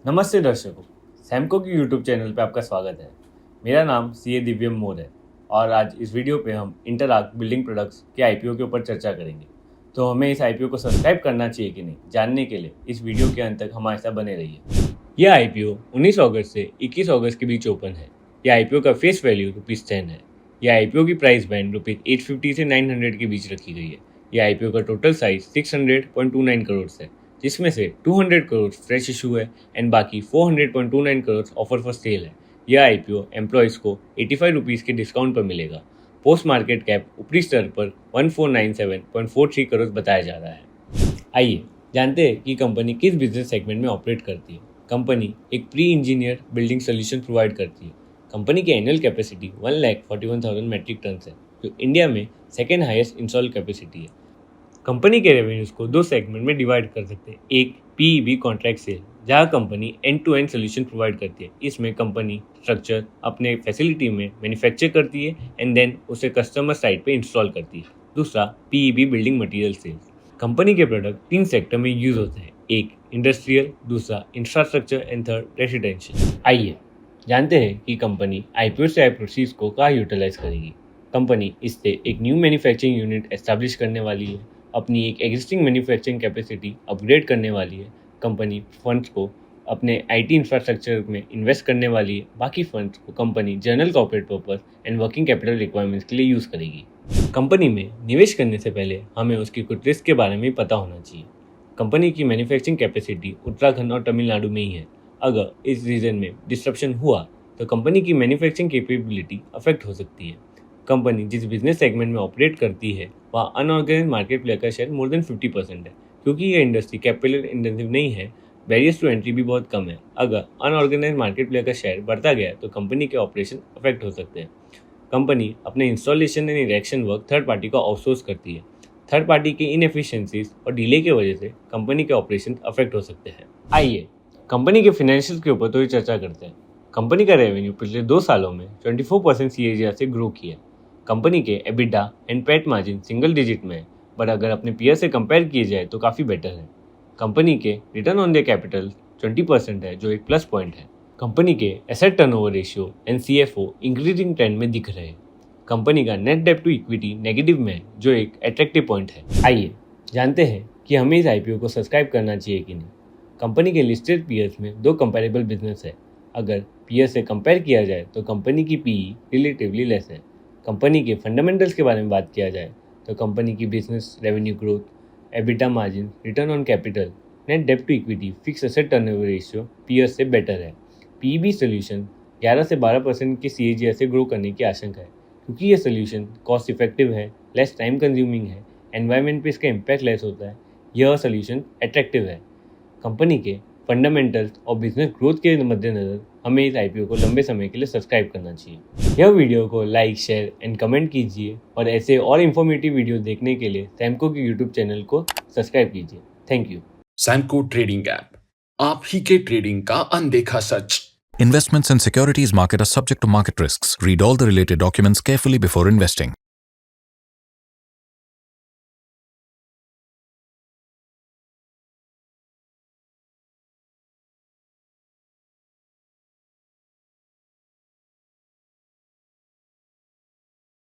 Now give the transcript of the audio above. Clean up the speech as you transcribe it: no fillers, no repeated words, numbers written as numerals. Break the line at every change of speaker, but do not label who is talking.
नमस्ते दर्शकों, सैमको की यूट्यूब चैनल पे आपका स्वागत है। मेरा नाम सीए दिव्यम मोर है और आज इस वीडियो पे हम इंटरआर्क बिल्डिंग प्रोडक्ट्स के आईपीओ के ऊपर चर्चा करेंगे। तो हमें इस आईपीओ को सब्सक्राइब करना चाहिए कि नहीं, जानने के लिए इस वीडियो के अंत तक हमारे साथ बने रहिए। यह आईपीओ 19 अगस्त से 21 अगस्त के बीच ओपन है। यह आईपीओ का फेस वैल्यू ₹10 है। यह आईपीओ की प्राइस बैंड ₹850 से 900 के बीच रखी गई है। यह आईपीओ का टोटल साइज 600.29 करोड़ है, जिसमें से 200 करोड़ फ्रेश इशू है एंड बाकी 400.29 करोड़ ऑफर फॉर सेल है। यह आईपीओ एम्प्लॉयज़ को ₹85 के डिस्काउंट पर मिलेगा। पोस्ट मार्केट कैप ऊपरी स्तर पर 1497.43 करोड़ बताया जा रहा है। आइए जानते हैं कि कंपनी किस बिजनेस सेगमेंट में ऑपरेट करती है। कंपनी एक pre engineer building solution provide करती है। कंपनी की एनुअल कैपेसिटी 1,41,000 मेट्रिक टन है, जो इंडिया में सेकेंड हाईएस्ट इंस्टॉल कैपेसिटी है। कंपनी के रेवेन्यूज को दो सेगमेंट में डिवाइड कर सकते हैं। एक पीईबी कॉन्ट्रैक्ट सेल, जहां company end to end solution provide करती है। इसमें कंपनी स्ट्रक्चर अपने फैसिलिटी में मैन्युफैक्चर करती है एंड देन उसे कस्टमर साइट पे इंस्टॉल करती है। दूसरा PEB building material sales. Company के प्रोडक्ट 3 सेक्टर में यूज होते हैं, एक इंडस्ट्रियल, दूसरा इंफ्रास्ट्रक्चर एंड थर्ड रेसिडेंशियल। आइए जानते हैं कि कंपनी आईपीओ से आए प्रोसीड्स को कहाँ यूटिलाइज करेगी। कंपनी इससे एक न्यू मैन्युफैक्चरिंग यूनिट एस्टैब्लिश करने वाली है, अपनी एक एग्जिस्टिंग मैन्युफैक्चरिंग कैपेसिटी अपग्रेड करने वाली है। कंपनी फंड्स को अपने आईटी इंफ्रास्ट्रक्चर में इन्वेस्ट करने वाली है। बाकी फंड्स को company general corporate purpose and working capital requirements के लिए यूज़ करेगी। कंपनी में निवेश करने से पहले हमें उसकी कुछ रिस्क के बारे में पता होना चाहिए। कंपनी की मैन्युफैक्चरिंग कैपेसिटी उत्तराखंड और तमिलनाडु में ही है। अगर इस रीजन में डिस्ट्रप्शन हुआ तो कंपनी की मैन्युफैक्चरिंग कैपेबिलिटी अफेक्ट हो सकती है। कंपनी जिस बिजनेस सेगमेंट में ऑपरेट करती है वहाँ अनऑर्गेनाइज मार्केट प्लेयर का शेयर मोर देन 50% है। क्योंकि यह इंडस्ट्री कैपिटल इंटेंसिव नहीं है, बैरियर्स टू एंट्री भी बहुत कम है। अगर अनऑर्गेनाइज मार्केट प्लेयर का शेयर बढ़ता गया तो कंपनी के ऑपरेशन अफेक्ट हो सकते हैं। कंपनी अपने installation and erection work third party को आउटसोर्स करती है। थर्ड पार्टी की इनएफिशिएंसीज और डिले की वजह से कंपनी के ऑपरेशन अफेक्ट हो सकते हैं। आइए कंपनी के फाइनेंशियल के ऊपर थोड़ी चर्चा करते हैं। कंपनी का रेवेन्यू पिछले 2 सालों में 24% CAGR से ग्रो किया है। कंपनी के EBITDA and PAT margin single digit में है, बट अगर अपने पीयर से कंपेयर किए जाए तो काफ़ी बेटर है। कंपनी के रिटर्न ऑन द कैपिटल 20% है, जो एक प्लस पॉइंट है। कंपनी के asset turnover ratio and CFO increasing trend में दिख रहे हैं। कंपनी का नेट डेब्ट टू इक्विटी नेगेटिव में है, जो एक अट्रैक्टिव पॉइंट है। आइए जानते हैं कि हमें इस आईपीओ को सब्सक्राइब करना चाहिए कि नहीं। कंपनी के लिस्टेड पीयर्स में 2 कंपेरेबल बिजनेस है। अगर पीयर से कंपेयर किया जाए तो कंपनी की पीई रिलेटिवली लेस है। कंपनी के फंडामेंटल्स के बारे में बात किया जाए तो कंपनी की business revenue growth, EBITDA margin, return on capital, net डेब्ट to equity, fix asset turnover ratio peer से बेटर है। पीईबी सोल्यूशन 11 से 12% के CAGR से ग्रो करने की आशंका है। क्योंकि यह सोल्यूशन कॉस्ट इफेक्टिव है, लेस टाइम कंज्यूमिंग है, एनवायरनमेंट पे इसका इम्पैक्ट लेस होता है, यह सोल्यूशन अट्रैक्टिव है। कंपनी के फंडामेंटल्स और बिजनेस ग्रोथ के मद्देनजर हमें इस आईपीओ को लंबे समय के लिए सब्सक्राइब करना चाहिए। यह वीडियो को लाइक, शेयर एंड कमेंट कीजिए और ऐसे और इन्फॉर्मेटिव वीडियो देखने के लिए सैमको के यूट्यूब चैनल को सब्सक्राइब कीजिए। Thank you.
Samco trading app, आप ही के ट्रेडिंग का अनदेखा सच।
Investments and securities market are subject to market risks. Read all the related documents carefully before investing.